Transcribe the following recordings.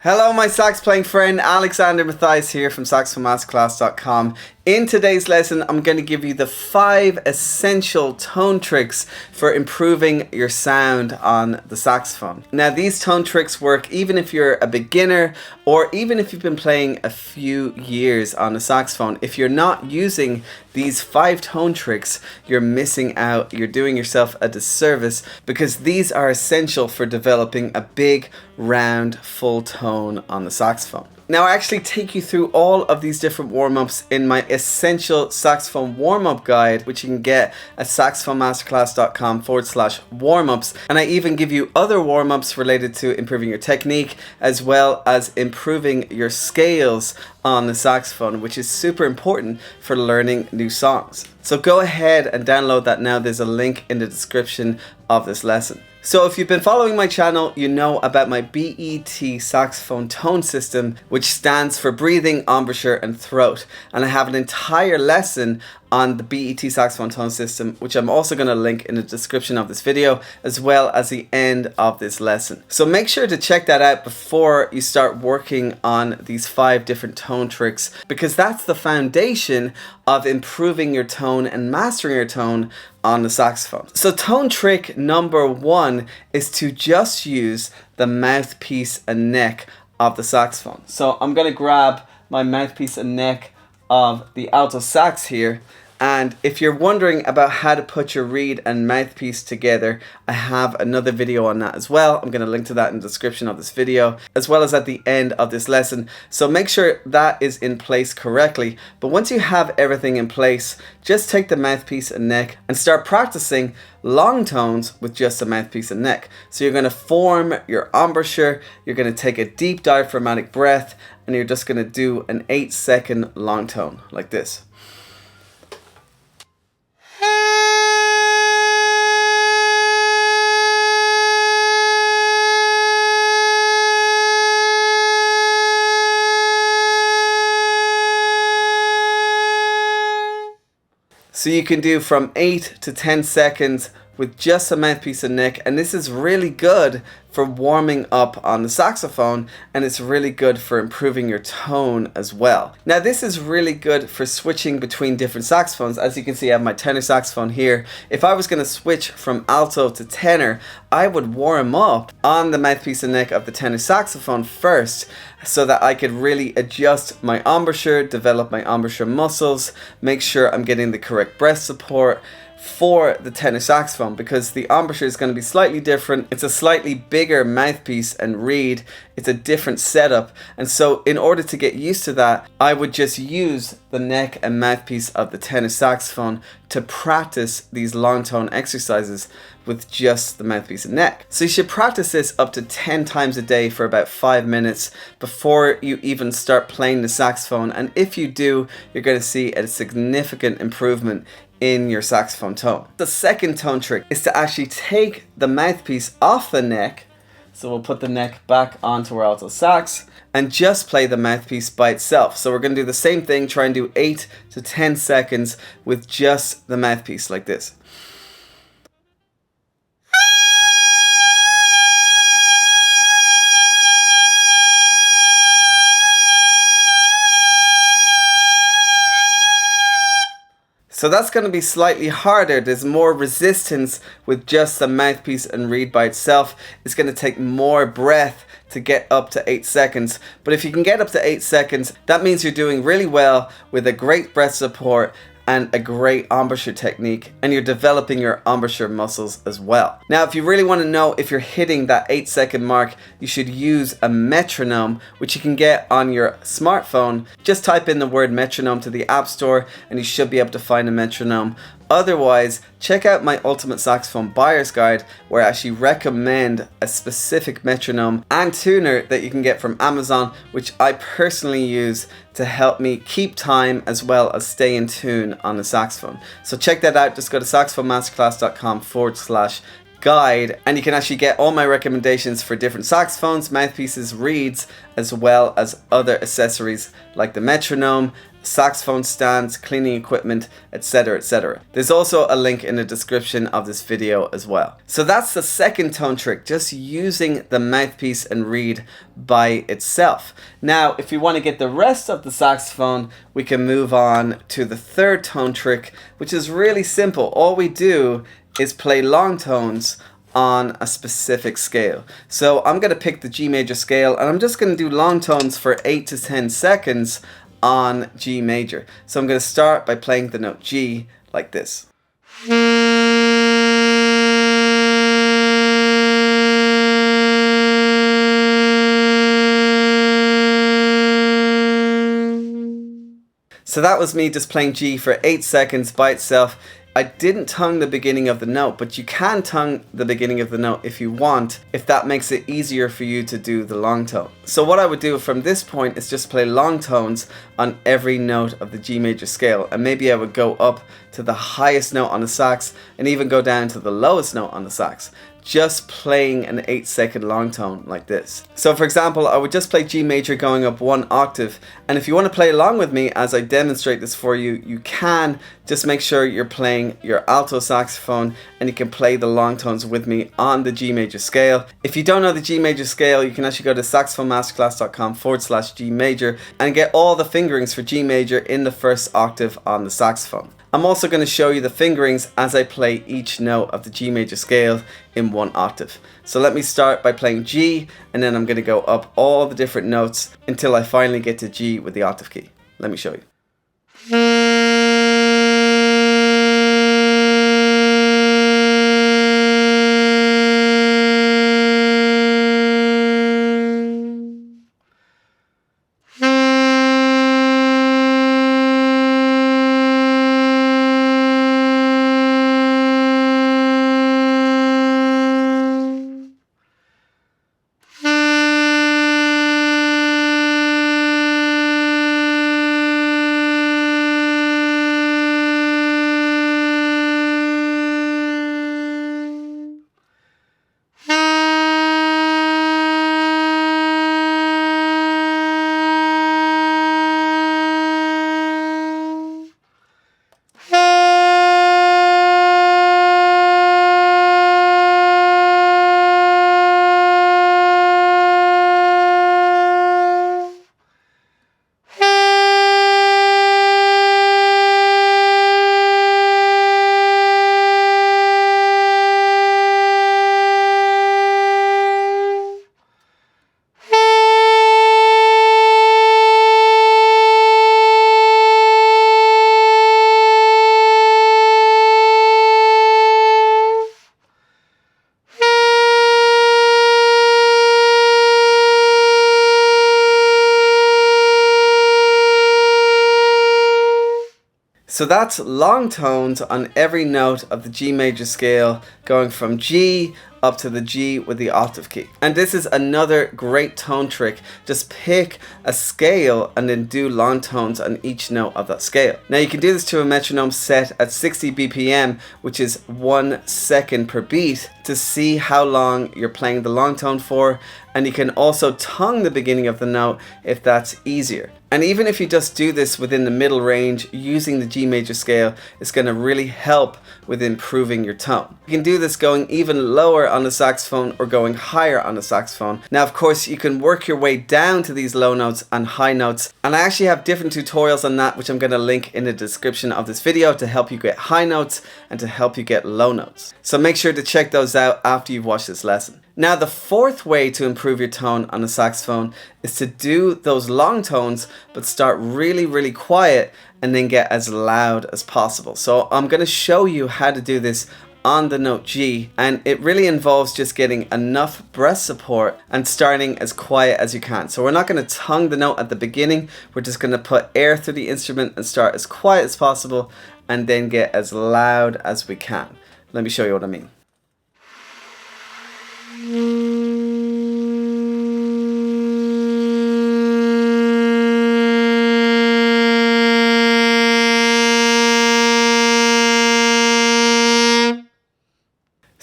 Hello, my sax playing friend Alexander Mathias here from saxophoneMasterclass.com. In today's lesson, I'm going to give you the 5 essential tone tricks for improving your sound on the saxophone. Now, these tone tricks work even if you're a beginner or even if you've been playing a few years on the saxophone. If you're not using these 5 tone tricks, you're missing out. You're doing yourself a disservice because these are essential for developing a big, round, full tone on the saxophone. Now, I actually take you through all of these different warm-ups in my essential saxophone warm-up guide, which you can get at saxophonemasterclass.com/warm-ups. And I even give you other warm-ups related to improving your technique as well as improving your scales on the saxophone, which is super important for learning new songs. So go ahead and download that now. There's a link in the description of this lesson. So if you've been following my channel, you know about my BET saxophone tone system, which stands for breathing, embouchure, and throat. And I have an entire lesson on the BET saxophone tone system, which I'm also going to link in the description of this video, as well as the end of this lesson. So make sure to check that out before you start working on these 5 different tone tricks, because that's the foundation of improving your tone and mastering your tone on the saxophone. So tone trick number 1 is to just use the mouthpiece and neck of the saxophone. So I'm going to grab my mouthpiece and neck of the alto sax here, and if you're wondering about how to put your reed and mouthpiece together, I have another video on that as well. I'm going to link to that in the description of this video, as well as at the end of this lesson. So make sure that is in place correctly. But once you have everything in place, just take the mouthpiece and neck and start practicing long tones with just the mouthpiece and neck. So you're going to form your embouchure, you're going to take a deep diaphragmatic breath, and you're just going to do an 8-second long tone like this. So you can do from 8 to 10 seconds with just a mouthpiece and neck, and this is really good for warming up on the saxophone, and it's really good for improving your tone as well. Now, this is really good for switching between different saxophones. As you can see, I have my tenor saxophone here. If I was going to switch from alto to tenor, I would warm up on the mouthpiece and neck of the tenor saxophone first, so that I could really adjust my embouchure, develop my embouchure muscles, make sure I'm getting the correct breath support for the tenor saxophone, because the embouchure is going to be slightly different. It's a slightly bigger mouthpiece and reed. It's a different setup, and so in order to get used to that, I would just use the neck and mouthpiece of the tenor saxophone to practice these long tone exercises with just the mouthpiece and neck. So you should practice this up to 10 times a day for about 5 minutes before you even start playing the saxophone, and if you do, you're going to see a significant improvement in your saxophone tone. The second tone trick is to actually take the mouthpiece off the neck. So we'll put the neck back onto our alto sax and just play the mouthpiece by itself. So we're going to do the same thing, try and do 8 to 10 seconds with just the mouthpiece like this. So that's going to be slightly harder. There's more resistance with just the mouthpiece and reed by itself. It's going to take more breath to get up to 8 seconds. But if you can get up to 8 seconds, that means you're doing really well with a great breath support and a great embouchure technique, and you're developing your embouchure muscles as well. Now, if you really want to know if you're hitting that 8-second mark, you should use a metronome, which you can get on your smartphone. Just type in the word metronome to the App Store and you should be able to find a metronome. Otherwise, check out my Ultimate Saxophone Buyer's Guide, where I actually recommend a specific metronome and tuner that you can get from Amazon, which I personally use to help me keep time as well as stay in tune on the saxophone. So check that out. Just go to saxophonemasterclass.com/guide guide, and you can actually get all my recommendations for different saxophones, mouthpieces, reeds, as well as other accessories like the metronome, saxophone stands, cleaning equipment, etc, etc. There's also a link in the description of this video as well. So that's the second tone trick, just using the mouthpiece and reed by itself. Now if you want to get the rest of the saxophone, we can move on to the third tone trick, which is really simple. All we do is play long tones on a specific scale. So I'm going to pick the G major scale, and I'm just going to do long tones for 8 to 10 seconds on G major. So I'm going to start by playing the note G like this. So that was me just playing G for 8 seconds by itself. I didn't tongue the beginning of the note, but you can tongue the beginning of the note if you want, if that makes it easier for you to do the long tone. So what I would do from this point is just play long tones on every note of the G major scale, and maybe I would go up to the highest note on the sax and even go down to the lowest note on the sax, just playing an 8-second long tone like this. So for example, I would just play G major going up 1 octave, and if you want to play along with me as I demonstrate this for you, you can. Just make sure you're playing your alto saxophone and you can play the long tones with me on the G major scale. If you don't know the G major scale, you can actually go to saxophonemasterclass.com/G major and get all the fingerings for G major in the first octave on the saxophone. I'm also going to show you the fingerings as I play each note of the G major scale in 1 octave. So let me start by playing G, and then I'm going to go up all the different notes until I finally get to G with the octave key. Let me show you. So that's long tones on every note of the G major scale, going from G up to the G with the octave key. And this is another great tone trick. Just pick a scale and then do long tones on each note of that scale. Now you can do this to a metronome set at 60 BPM, which is 1 second per beat, to see how long you're playing the long tone for. And you can also tongue the beginning of the note if that's easier. And even if you just do this within the middle range using the G major scale, it's going to really help with improving your tone. You can do this going even lower on the saxophone or going higher on the saxophone. Now of course you can work your way down to these low notes and high notes, and I actually have different tutorials on that which I'm going to link in the description of this video to help you get high notes and to help you get low notes. So make sure to check those out after you've watched this lesson. Now the fourth way to improve your tone on the saxophone is to do those long tones but start really quiet and then get as loud as possible. So I'm going to show you how to do this on the note G, and it really involves just getting enough breath support and starting as quiet as you can. So we're not going to tongue the note at the beginning, we're just going to put air through the instrument and start as quiet as possible and then get as loud as we can. Let me show you what I mean.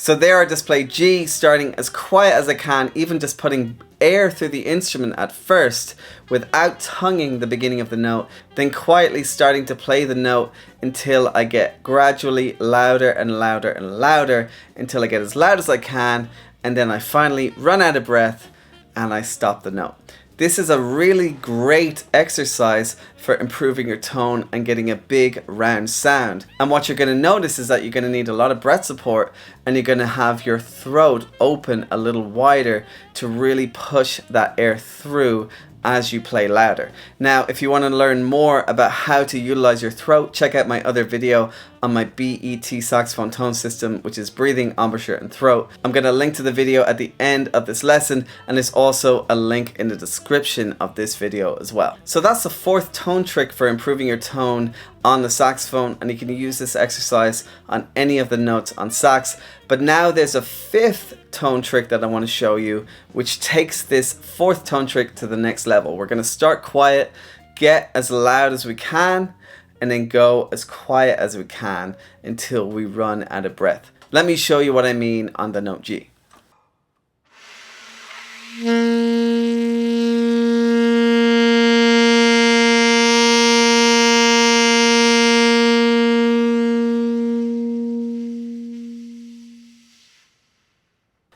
So there I just play G, starting as quiet as I can, even just putting air through the instrument at first without tonguing the beginning of the note, then quietly starting to play the note until I get gradually louder and louder and louder until I get as loud as I can, and then I finally run out of breath and I stop the note. This is a really great exercise for improving your tone and getting a big round sound. And what you're going to notice is that you're going to need a lot of breath support, and you're going to have your throat open a little wider to really push that air through as you play louder. Now, if you want to learn more about how to utilize your throat, check out my other video on my BET saxophone tone system, which is breathing, embouchure, and throat. I'm going to link to the video at the end of this lesson, and there's also a link in the description of this video as well. So that's the fourth tone trick for improving your tone on the saxophone, and you can use this exercise on any of the notes on sax. But now there's a fifth tone trick that I want to show you, which takes this fourth tone trick to the next level. We're going to start quiet, get as loud as we can, and then go as quiet as we can until we run out of breath. Let me show you what I mean on the note G.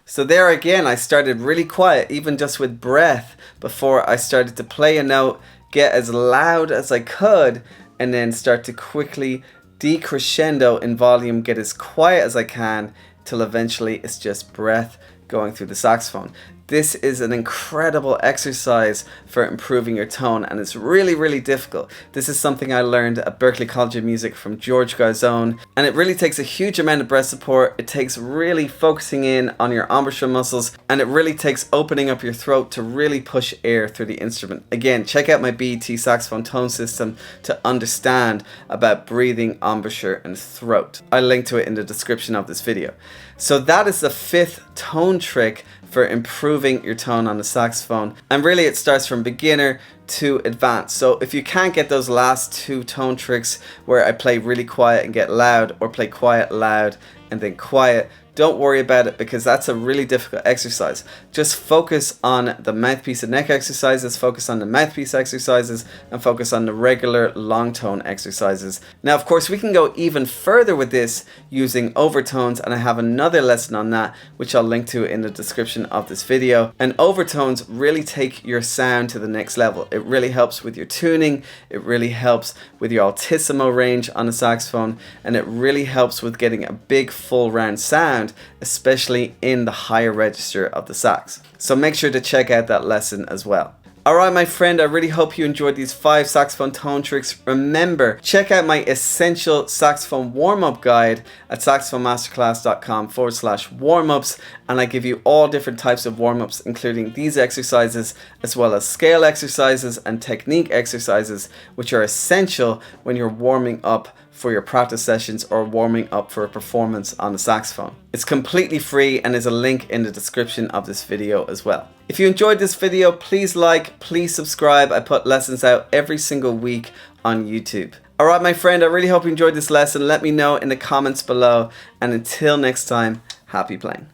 So there again, I started really quiet, even just with breath, before I started to play a note, get as loud as I could, and then start to quickly decrescendo in volume, get as quiet as I can, till eventually it's just breath going through the saxophone. This is an incredible exercise for improving your tone, and it's really, really difficult. This is something I learned at Berklee College of Music from George Garzone, and it really takes a huge amount of breath support. It takes really focusing in on your embouchure muscles, and it really takes opening up your throat to really push air through the instrument. Again, check out my BET saxophone tone system to understand about breathing, embouchure, and throat. I'll link to it in the description of this video. So that is the fifth tone trick for improving your tone on the saxophone, and really it starts from beginner to advanced. So if you can't get those last two tone tricks where I play really quiet and get loud, or play quiet, loud, and then quiet, don't worry about it, because that's a really difficult exercise. Just focus on the mouthpiece and neck exercises, focus on the mouthpiece exercises, and focus on the regular long tone exercises. Now, of course, we can go even further with this using overtones, and I have another lesson on that, which I'll link to in the description of this video. And overtones really take your sound to the next level. It really helps with your tuning, it really helps with your altissimo range on the saxophone, and it really helps with getting a big full round sound, especially in the higher register of the sax. So make sure to check out that lesson as well. Alright my friend, I really hope you enjoyed these 5 saxophone tone tricks. Remember, check out my essential saxophone warm-up guide at saxophonemasterclass.com/warmups, and I give you all different types of warm-ups, including these exercises, as well as scale exercises and technique exercises, which are essential when you're warming up for your practice sessions or warming up for a performance on the saxophone. It's completely free, and there's a link in the description of this video as well. If you enjoyed this video, please like, please subscribe. I put lessons out every single week on YouTube. Alright my friend, I really hope you enjoyed this lesson. Let me know in the comments below, and until next time, happy playing.